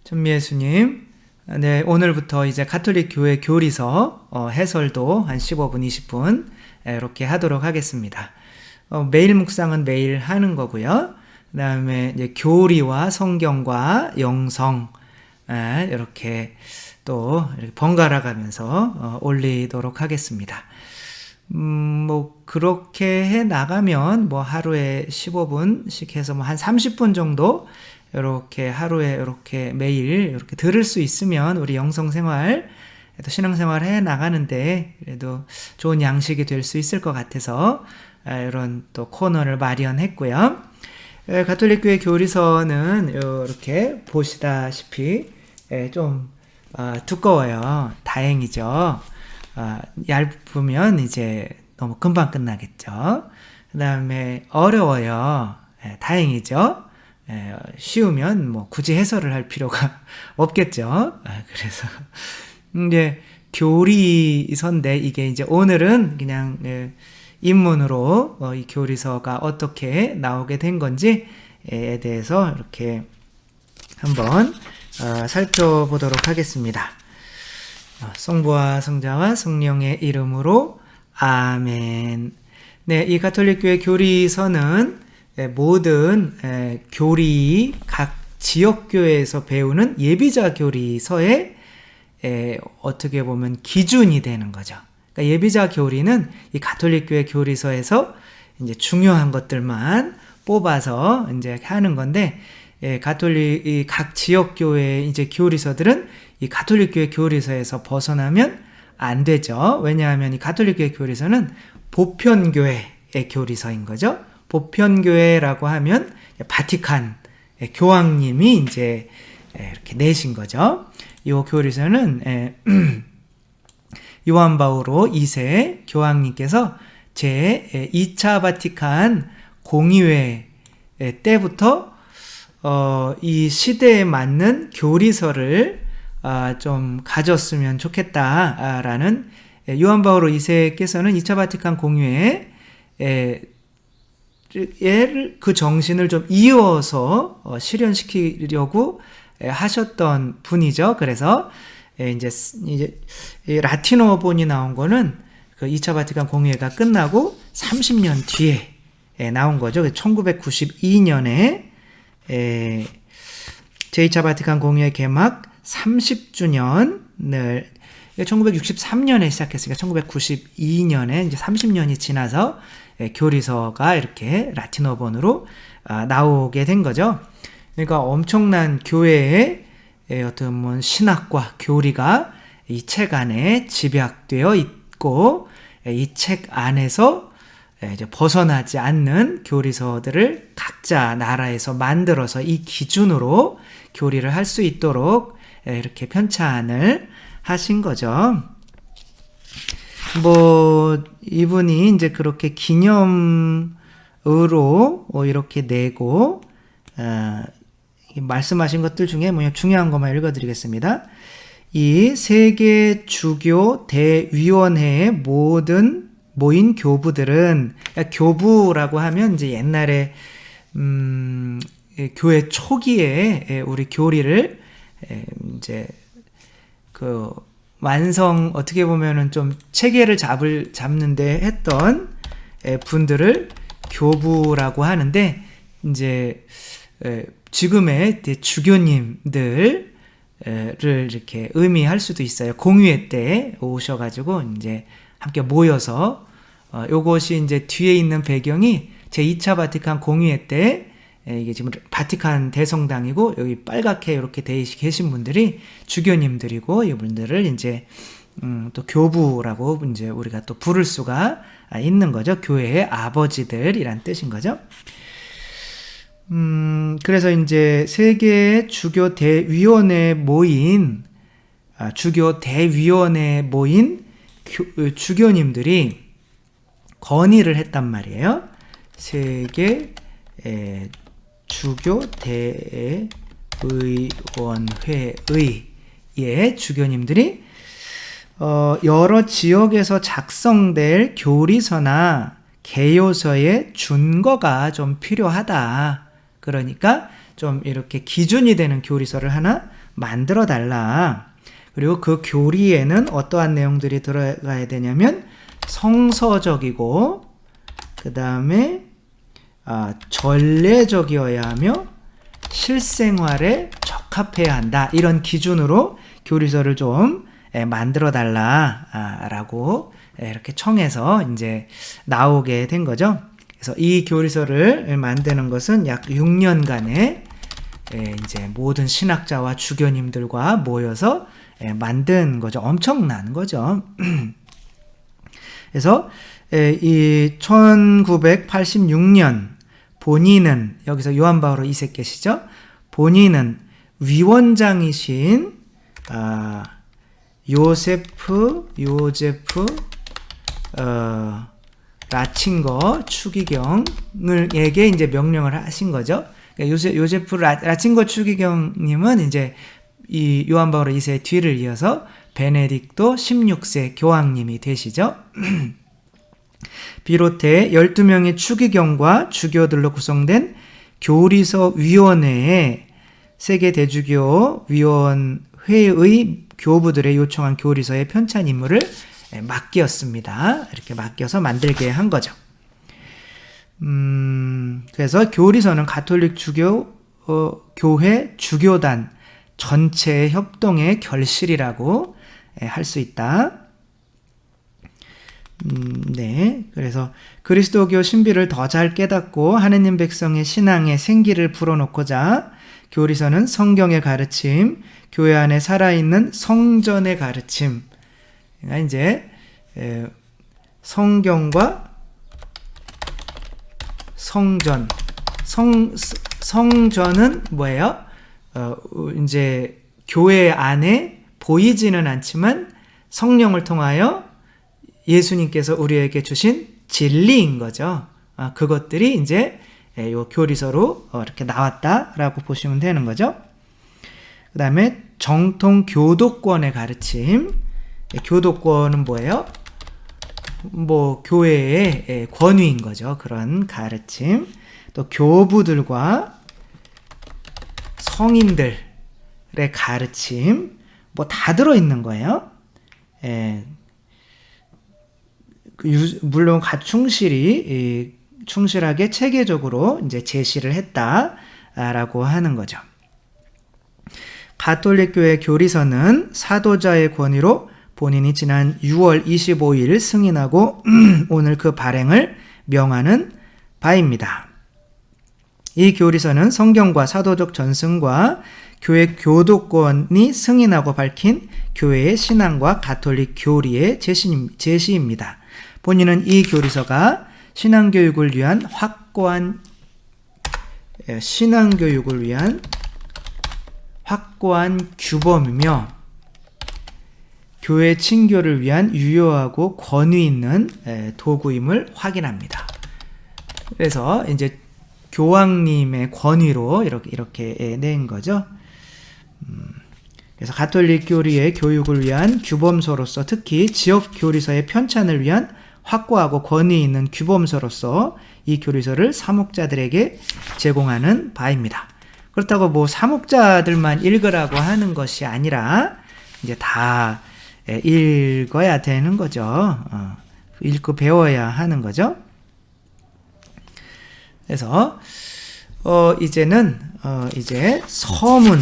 전미애수님, 네, 오늘부터 이제 가톨릭 교회 교리서 해설도 한 15분, 20분 이렇게 하도록 하겠습니다. 매일 묵상은 매일 하는 거고요. 그 다음에 이제 교리와 성경과 영성 이렇게 또 이렇게 번갈아 가면서 올리도록 하겠습니다. 뭐 그렇게 해 나가면 뭐 하루에 15분씩 해서 뭐 한 30분 정도 이렇게 하루에 이렇게 매일 이렇게 들을 수 있으면 우리 영성 생활, 또 신앙 생활 해 나가는데 그래도 좋은 양식이 될 수 있을 것 같아서 이런 또 코너를 마련했고요. 가톨릭 교회 교리서는 이렇게 보시다시피 좀 두꺼워요. 다행이죠. 얇으면 이제 너무 금방 끝나겠죠. 그 다음에 어려워요. 다행이죠. 쉬우면 뭐 굳이 해설을 할 필요가 없겠죠. 그래서 이제 교리서인데 이게 이제 오늘은 그냥 입문으로 이 교리서가 어떻게 나오게 된 건지에 대해서 이렇게 한번 살펴보도록 하겠습니다. 성부와 성자와 성령의 이름으로 아멘. 네, 이 가톨릭 교회 교리서는 모든 교리 각 지역 교회에서 배우는 예비자 교리서의 어떻게 보면 기준이 되는 거죠. 그러니까 예비자 교리는 이 가톨릭 교회 교리서에서 이제 중요한 것들만 뽑아서 이제 하는 건데, 가톨릭 각 지역 교회 이제 교리서들은 이 가톨릭 교회 교리서에서 벗어나면 안 되죠. 왜냐하면 이 가톨릭 교회 교리서는 보편 교회의 교리서인 거죠. 보편 교회라고 하면 바티칸 교황님이 이제 이렇게 내신 거죠. 이 교리서는 요한 바오로 2세 교황님께서 제 2차 바티칸 공의회 때부터 이 시대에 맞는 교리서를 좀 가졌으면 좋겠다라는 요한 바오로 2세께서는 2차 바티칸 공의회에 그 정신을 좀 이어서 실현시키려고 하셨던 분이죠. 그래서 이제 라틴어본이 나온 거는 그 2차 바티칸 공의회가 끝나고 30년 뒤에 나온 거죠. 1992년에 제2차 바티칸 공의회 개막 30주년을 1963년에 시작했으니까 1992년에 이제 30년이 지나서 교리서가 이렇게 라틴어본으로 나오게 된 거죠. 그러니까 엄청난 교회의 어떤 신학과 교리가 이 책 안에 집약되어 있고, 이 책 안에서 이제 벗어나지 않는 교리서들을 각자 나라에서 만들어서 이 기준으로 교리를 할 수 있도록 이렇게 편찬을 하신 거죠. 뭐 이분이 이제 그렇게 기념으로 이렇게 내고 말씀하신 것들 중에 뭐냐 중요한 것만 읽어드리겠습니다. 이 세계 주교 대위원회의 모든 모인 교부들은, 교부라고 하면 이제 옛날에 교회 초기에 우리 교리를 이제 그 완성 어떻게 보면은 좀 체계를 잡는데 했던 분들을 교부라고 하는데, 이제 지금의 주교님들을 이렇게 의미할 수도 있어요. 공의회 때 오셔가지고 이제 함께 모여서 요것이 이제 뒤에 있는 배경이 제 2차 바티칸 공의회 때 이게 지금 바티칸 대성당이고 여기 빨갛게 이렇게 돼 계신 분들이 주교님들이고 이분들을 이제 또 교부라고 이제 우리가 또 부를 수가 있는 거죠. 교회의 아버지들이란 뜻인 거죠. 그래서 이제 세계 주교 대위원회에 모인 주교님들이 건의를 했단 말이에요. 세계 주교 대의원회의 주교님들이 여러 지역에서 작성될 교리서나 개요서의 준거가 좀 필요하다. 그러니까 좀 이렇게 기준이 되는 교리서를 하나 만들어 달라. 그리고 그 교리에는 어떠한 내용들이 들어가야 되냐면 성서적이고 그 다음에 전례적이어야 하며 실생활에 적합해야 한다. 이런 기준으로 교리서를 좀 만들어 달라라고 이렇게 청해서 이제 나오게 된 거죠. 그래서 이 교리서를 만드는 것은 약 6년간의 이제 모든 신학자와 주교님들과 모여서 만든 거죠. 엄청난 거죠. 그래서 이 1986년 본인은 여기서 요한 바오로 2세 계시죠. 본인은 위원장이신 요제프 라친거 추기경에게 이제 명령을 하신 거죠. 그러니까 요제프 라친거 추기경님은 이제 이 요한 바오로 2세의 뒤를 이어서 베네딕토 16세 교황님이 되시죠. 비롯해 12명의 추기경과 주교들로 구성된 교리서 위원회에 세계 대주교 위원회의 교부들의 요청한 교리서의 편찬 임무를 맡겼습니다. 이렇게 맡겨서 만들게 한 거죠. 그래서 교리서는 가톨릭 교회 주교단 전체의 협동의 결실이라고 할 수 있다. 네. 그래서 그리스도교 신비를 더 잘 깨닫고 하느님 백성의 신앙에 생기를 불어넣고자 교리서는 성경의 가르침, 교회 안에 살아있는 성전의 가르침, 그러니까 이제 성경과 성전, 성전은 뭐예요? 이제 교회 안에 보이지는 않지만 성령을 통하여 예수님께서 우리에게 주신 진리인 거죠. 그것들이 이제 요 교리서로 이렇게 나왔다라고 보시면 되는 거죠. 그 다음에 정통 교도권의 가르침. 교도권은 뭐예요? 뭐 교회의 권위인 거죠. 그런 가르침. 또 교부들과 성인들의 가르침. 뭐 다 들어있는 거예요. 물론 충실하게 체계적으로 이제 제시를 했다라고 하는 거죠. 가톨릭 교회 교리서는 사도자의 권위로 본인이 지난 6월 25일 승인하고 오늘 그 발행을 명하는 바입니다. 이 교리서는 성경과 사도적 전승과 교회 교도권이 승인하고 밝힌 교회의 신앙과 가톨릭 교리의 제시입니다. 본인은 이 교리서가 신앙교육을 위한 확고한 규범이며 교회 친교를 위한 유효하고 권위 있는 도구임을 확인합니다. 그래서 이제 교황님의 권위로 이렇게 낸 거죠. 그래서 가톨릭 교리의 교육을 위한 규범서로서 특히 지역 교리서의 편찬을 위한 확고하고 권위 있는 규범서로서 이 교리서를 사목자들에게 제공하는 바입니다. 그렇다고 뭐 사목자들만 읽으라고 하는 것이 아니라 이제 다 읽어야 되는 거죠. 읽고 배워야 하는 거죠. 그래서 이제는 이제 서문을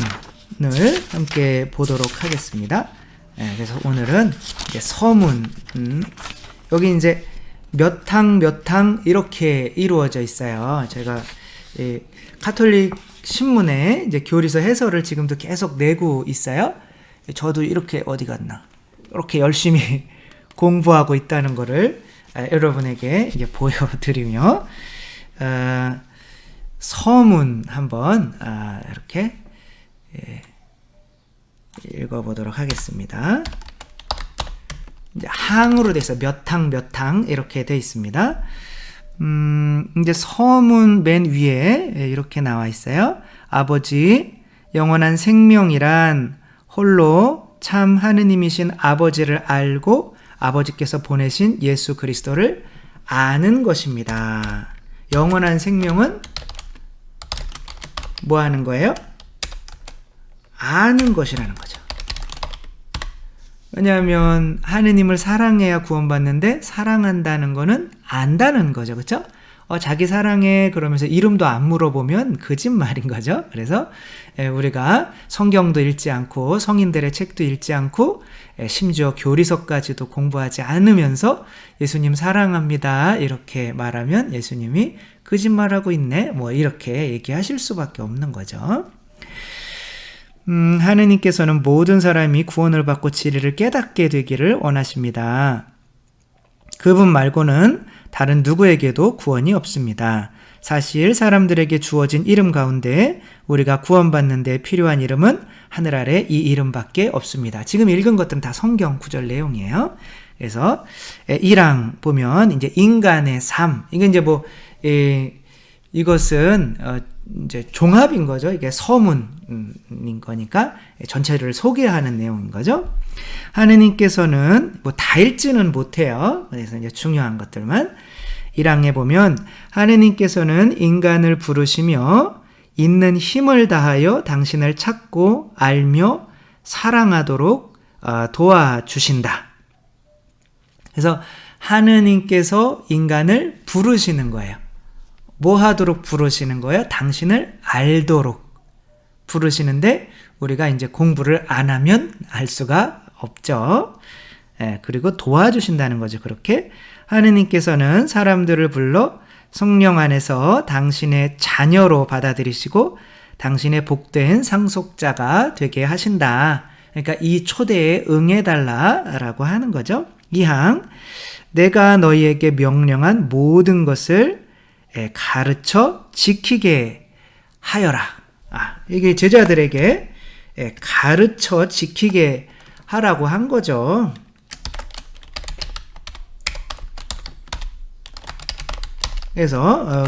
함께 보도록 하겠습니다. 그래서 오늘은 이제 서문, 여기 이제 몇 항 이렇게 이루어져 있어요. 제가 가톨릭 신문에 이제 교리서 해설을 지금도 계속 내고 있어요. 저도 이렇게 어디 갔나? 이렇게 열심히 공부하고 있다는 거를 여러분에게 이제 보여드리며 서문 한번 이렇게 읽어보도록 하겠습니다. 이제 항으로 돼 있어요. 몇 항 이렇게 돼 있습니다. 이제 서문 맨 위에 이렇게 나와 있어요. 아버지, 영원한 생명이란 홀로 참 하느님이신 아버지를 알고 아버지께서 보내신 예수 그리스도를 아는 것입니다. 영원한 생명은 뭐 하는 거예요? 아는 것이라는 거죠. 왜냐하면 하느님을 사랑해야 구원받는데 사랑한다는 거는 안다는 거죠. 그렇죠? 자기 사랑해 그러면서 이름도 안 물어보면 거짓말인 거죠. 그래서 우리가 성경도 읽지 않고 성인들의 책도 읽지 않고 심지어 교리서까지도 공부하지 않으면서 예수님 사랑합니다 이렇게 말하면 예수님이 거짓말하고 있네 뭐 이렇게 얘기하실 수밖에 없는 거죠. 하느님께서는 모든 사람이 구원을 받고 진리를 깨닫게 되기를 원하십니다. 그분 말고는 다른 누구에게도 구원이 없습니다. 사실 사람들에게 주어진 이름 가운데 우리가 구원받는 데 필요한 이름은 하늘 아래 이 이름밖에 없습니다. 지금 읽은 것들은 다 성경 구절 내용이에요. 그래서 1항 보면 이제 인간의 삶, 이게 이제 이것은 이제 종합인 거죠. 이게 서문인 거니까 전체를 소개하는 내용인 거죠. 하느님께서는 다 읽지는 못해요. 그래서 이제 중요한 것들만 1항에 보면 하느님께서는 인간을 부르시며 있는 힘을 다하여 당신을 찾고 알며 사랑하도록 도와주신다. 그래서 하느님께서 인간을 부르시는 거예요. 뭐 하도록 부르시는 거예요? 당신을 알도록 부르시는데 우리가 이제 공부를 안 하면 알 수가 없죠. 그리고 도와주신다는 거죠. 그렇게 하느님께서는 사람들을 불러 성령 안에서 당신의 자녀로 받아들이시고 당신의 복된 상속자가 되게 하신다. 그러니까 이 초대에 응해달라라고 하는 거죠. 2항 내가 너희에게 명령한 모든 것을 가르쳐 지키게 하여라. 이게 제자들에게 가르쳐 지키게 하라고 한 거죠. 그래서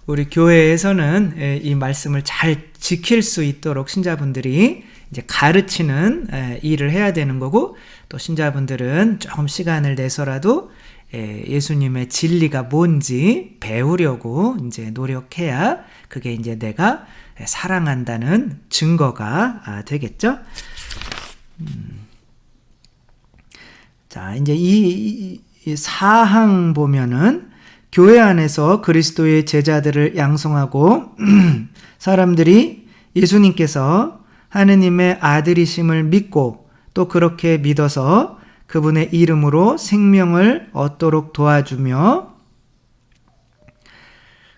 우리 교회에서는 이 말씀을 잘 지킬 수 있도록 신자분들이 이제 가르치는 일을 해야 되는 거고, 또 신자분들은 조금 시간을 내서라도 예수님의 진리가 뭔지 배우려고 이제 노력해야 그게 이제 내가 사랑한다는 증거가 되겠죠. 자, 이제 이 사항 보면은 교회 안에서 그리스도의 제자들을 양성하고 사람들이 예수님께서 하느님의 아들이심을 믿고 또 그렇게 믿어서 그분의 이름으로 생명을 얻도록 도와주며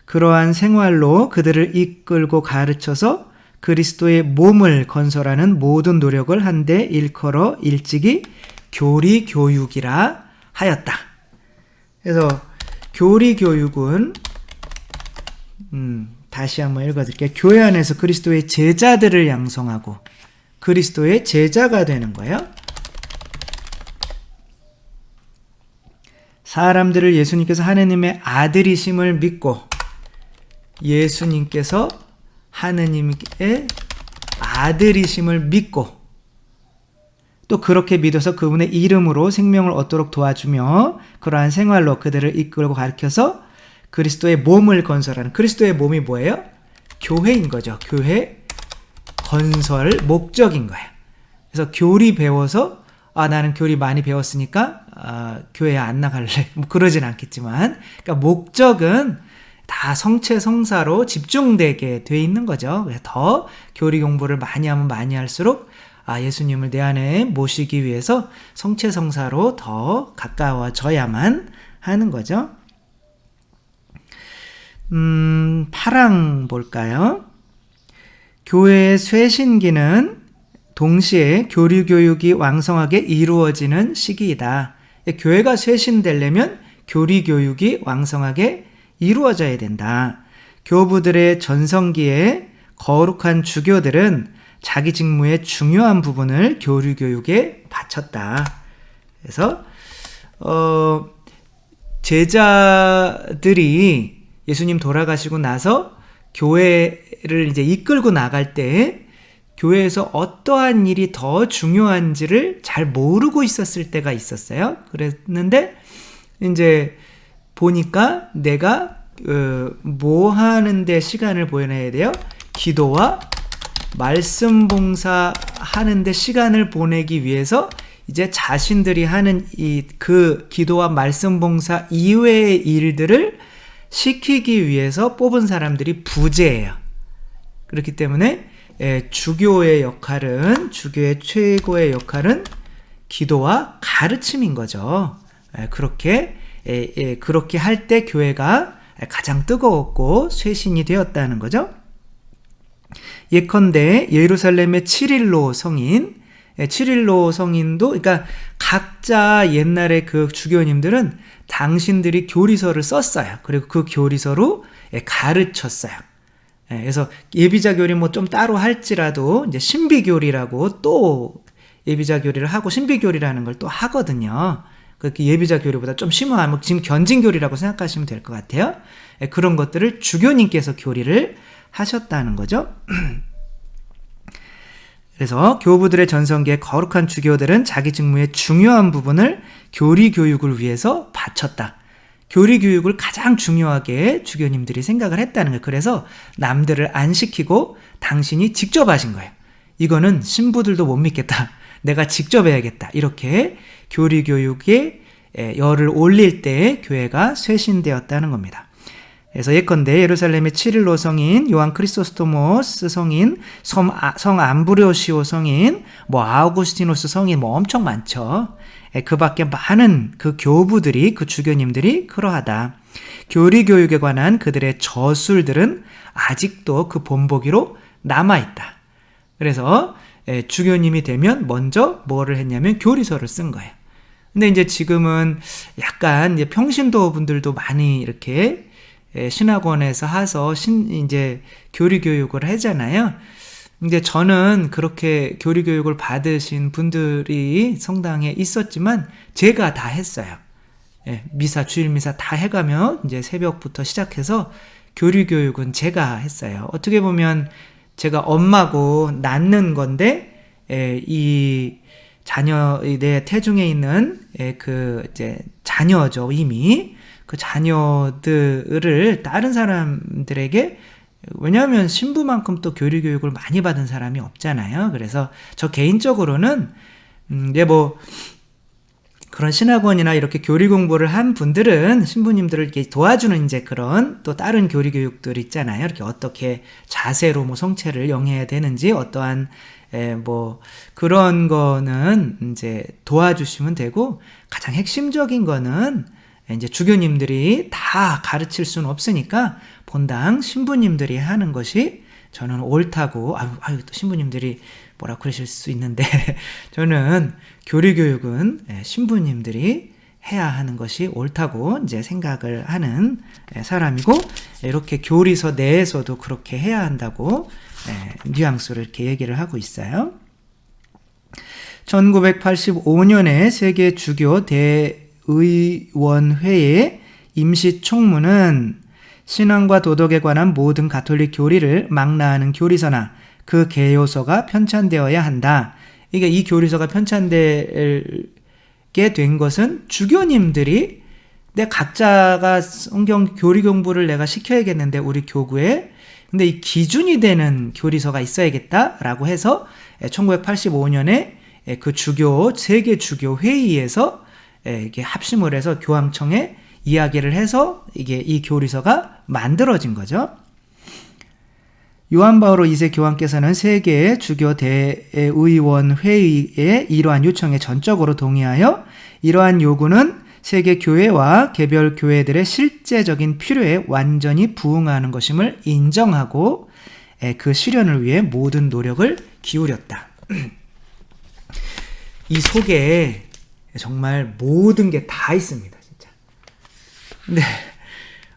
그러한 생활로 그들을 이끌고 가르쳐서 그리스도의 몸을 건설하는 모든 노력을 한데 일컬어 일찍이 교리 교육이라 하였다. 그래서 교리 교육은 다시 한번 읽어드릴게요. 교회 안에서 그리스도의 제자들을 양성하고 그리스도의 제자가 되는 거예요. 사람들을 예수님께서 하느님의 아들이심을 믿고 예수님께서 하느님의 아들이심을 믿고 또 그렇게 믿어서 그분의 이름으로 생명을 얻도록 도와주며 그러한 생활로 그들을 이끌고 가르쳐서 그리스도의 몸을 건설하는, 그리스도의 몸이 뭐예요? 교회인 거죠. 교회 건설 목적인 거예요. 그래서 교리 배워서 나는 교리 많이 배웠으니까 교회 안 나갈래 뭐 그러진 않겠지만, 그러니까 목적은 다 성체 성사로 집중되게 돼 있는 거죠. 그래서 더 교리 공부를 많이 하면 많이 할수록 예수님을 내 안에 모시기 위해서 성체 성사로 더 가까워져야만 하는 거죠. 8항 볼까요? 교회의 쇄신기는 동시에 교리 교육이 왕성하게 이루어지는 시기이다. 교회가 쇄신되려면 교리 교육이 왕성하게 이루어져야 된다. 교부들의 전성기에 거룩한 주교들은 자기 직무의 중요한 부분을 교리 교육에 바쳤다. 그래서 제자들이 예수님 돌아가시고 나서 교회를 이제 이끌고 나갈 때 교회에서 어떠한 일이 더 중요한지를 잘 모르고 있었을 때가 있었어요. 그랬는데 이제 보니까 내가 뭐 하는데 시간을 보내야 돼요? 기도와 말씀 봉사 하는데 시간을 보내기 위해서 이제 자신들이 하는 그 기도와 말씀 봉사 이외의 일들을 시키기 위해서 뽑은 사람들이 부재예요. 그렇기 때문에 주교의 최고의 역할은 기도와 가르침인 거죠. 그렇게 할 때 교회가 가장 뜨거웠고 쇄신이 되었다는 거죠. 예컨대 예루살렘의 칠일로 성인도, 그러니까 각자 옛날에 그 주교님들은 당신들이 교리서를 썼어요. 그리고 그 교리서로 가르쳤어요. 그래서 예비자 교리 뭐 좀 따로 할지라도 이제 신비교리라고 또 예비자 교리를 하고 신비교리라는 걸 또 하거든요. 그 예비자 교리보다 좀 심오하면 지금 견진교리라고 생각하시면 될 것 같아요. 그런 것들을 주교님께서 교리를 하셨다는 거죠. 그래서 교부들의 전성기에 거룩한 주교들은 자기 직무의 중요한 부분을 교리 교육을 위해서 바쳤다. 교리 교육을 가장 중요하게 주교님들이 생각을 했다는 거예요. 그래서 남들을 안 시키고 당신이 직접 하신 거예요. 이거는 신부들도 못 믿겠다. 내가 직접 해야겠다. 이렇게 교리 교육에 열을 올릴 때 교회가 쇄신되었다는 겁니다. 그래서 예컨대 예루살렘의 칠일로 성인, 요한 크리소스토모스 성인, 성 암브로시오 성인, 아우구스티노스 성인 엄청 많죠. 그 밖에 많은 그 교부들이, 그 주교님들이 그러하다. 교리 교육에 관한 그들의 저술들은 아직도 그 본보기로 남아있다. 그래서 주교님이 되면 먼저 뭐를 했냐면 교리서를 쓴 거예요. 근데 이제 지금은 약간 이제 평신도 분들도 많이 이렇게 신학원에서 이제 교리 교육을 하잖아요. 근데 저는 그렇게 교리 교육을 받으신 분들이 성당에 있었지만 제가 다 했어요. 미사, 주일 미사 다 해가며 이제 새벽부터 시작해서 교리 교육은 제가 했어요. 어떻게 보면 제가 엄마고 낳는 건데 이 자녀, 내 태중에 있는 이제 자녀죠, 이미. 그 자녀들을 다른 사람들에게, 왜냐하면 신부만큼 또 교리 교육을 많이 받은 사람이 없잖아요. 그래서 저 개인적으로는 그런 신학원이나 이렇게 교리 공부를 한 분들은 신부님들을 이렇게 도와주는 이제 그런 또 다른 교리 교육들 있잖아요. 이렇게 어떻게 자세로 성체를 영해야 되는지 어떠한 그런 거는 이제 도와주시면 되고, 가장 핵심적인 거는 이제 주교님들이 다 가르칠 수는 없으니까 본당 신부님들이 하는 것이 저는 옳다고, 또 신부님들이 뭐라 그러실 수 있는데 저는 교리 교육은 신부님들이 해야 하는 것이 옳다고 이제 생각을 하는 사람이고, 이렇게 교리서 내에서도 그렇게 해야 한다고 뉘앙스를 이렇게 얘기를 하고 있어요. 1985년에 세계 주교 대의원회의 임시총무는 신앙과 도덕에 관한 모든 가톨릭 교리를 망라하는 교리서나 그 개요서가 편찬되어야 한다. 이게 이 교리서가 편찬되게 된 것은 주교님들이 각자가 성경 교리 공부를 내가 시켜야겠는데 우리 교구에, 근데 이 기준이 되는 교리서가 있어야겠다라고 해서 1985년에 그 세계 주교 회의에서 이게 합심을 해서 교황청에 이야기를 해서 이 교리서가 만들어진 거죠. 요한 바오로 2세 교황께서는 세계 주교 대의원 회의의 이러한 요청에 전적으로 동의하여 이러한 요구는 세계 교회와 개별 교회들의 실제적인 필요에 완전히 부응하는 것임을 인정하고 그 실현을 위해 모든 노력을 기울였다. 이 속에 정말 모든 게 다 있습니다, 진짜. 근데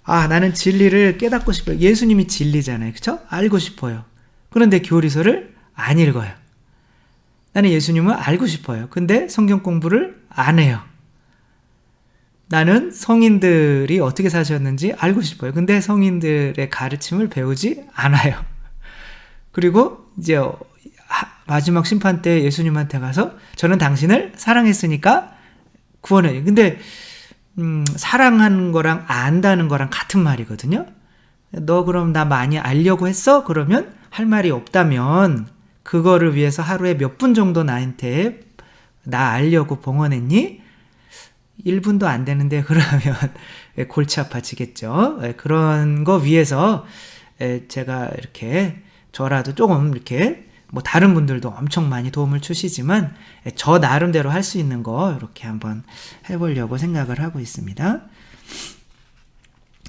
나는 진리를 깨닫고 싶어요. 예수님이 진리잖아요, 그렇죠? 알고 싶어요. 그런데 교리서를 안 읽어요. 나는 예수님을 알고 싶어요. 근데 성경 공부를 안 해요. 나는 성인들이 어떻게 사셨는지 알고 싶어요. 근데 성인들의 가르침을 배우지 않아요. 그리고 이제 마지막 심판 때 예수님한테 가서 저는 당신을 사랑했으니까 구원해요. 근데 사랑하는 거랑 안다는 거랑 같은 말이거든요. 너 그럼 나 많이 알려고 했어? 그러면 할 말이 없다면 그거를 위해서 하루에 몇 분 정도 나한테 나 알려고 봉헌했니? 1분도 안 되는데 그러면 골치 아파지겠죠. 그런 거 위해서 제가 이렇게 저라도 조금 이렇게 뭐 다른 분들도 엄청 많이 도움을 주시지만 저 나름대로 할 수 있는 거 이렇게 한번 해보려고 생각을 하고 있습니다.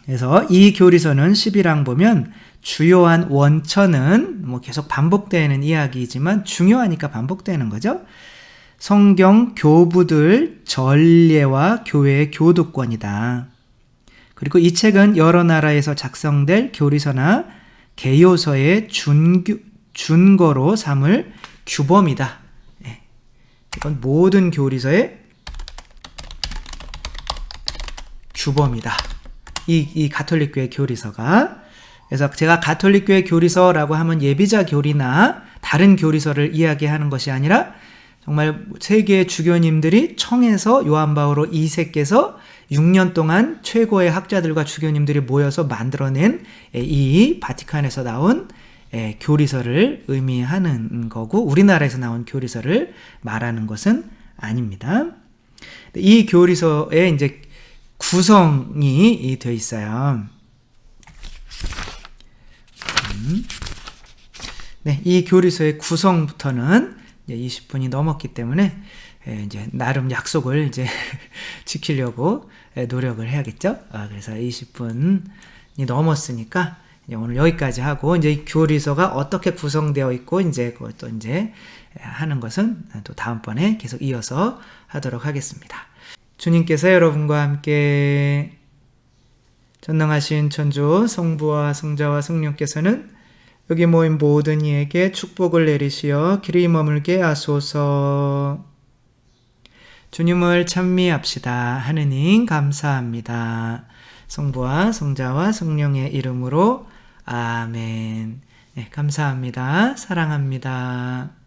그래서 이 교리서는 11항 보면 주요한 원천은 뭐 계속 반복되는 이야기이지만 중요하니까 반복되는 거죠. 성경 교부들 전례와 교회의 교두권이다. 그리고 이 책은 여러 나라에서 작성될 교리서나 개요서의 준거로 삼을 규범이다. 이건 모든 교리서의 규범이다. 이 가톨릭교회 교리서가. 그래서 제가 가톨릭교회 교리서라고 하면 예비자 교리나 다른 교리서를 이야기하는 것이 아니라 정말 세계의 주교님들이 청해서 요한 바오로 2세께서 6년 동안 최고의 학자들과 주교님들이 모여서 만들어낸 이 바티칸에서 나온 교리서를 의미하는 거고 우리나라에서 나온 교리서를 말하는 것은 아닙니다. 이 교리서에 이제 구성이 되어 있어요. 네, 이 교리서의 구성부터는 이제 20분이 넘었기 때문에 이제 나름 약속을 이제 지키려고 노력을 해야겠죠. 그래서 20분이 넘었으니까 이제 오늘 여기까지 하고 이제 이 교리서가 어떻게 구성되어 있고 이제 그것도 이제 하는 것은 또 다음번에 계속 이어서 하도록 하겠습니다. 주님께서 여러분과 함께 전능하신 천주 성부와 성자와 성령께서는 여기 모인 모든 이에게 축복을 내리시어 길이 머물게 하소서. 주님을 찬미합시다. 하느님 감사합니다. 성부와 성자와 성령의 이름으로 아멘. 네, 감사합니다. 사랑합니다.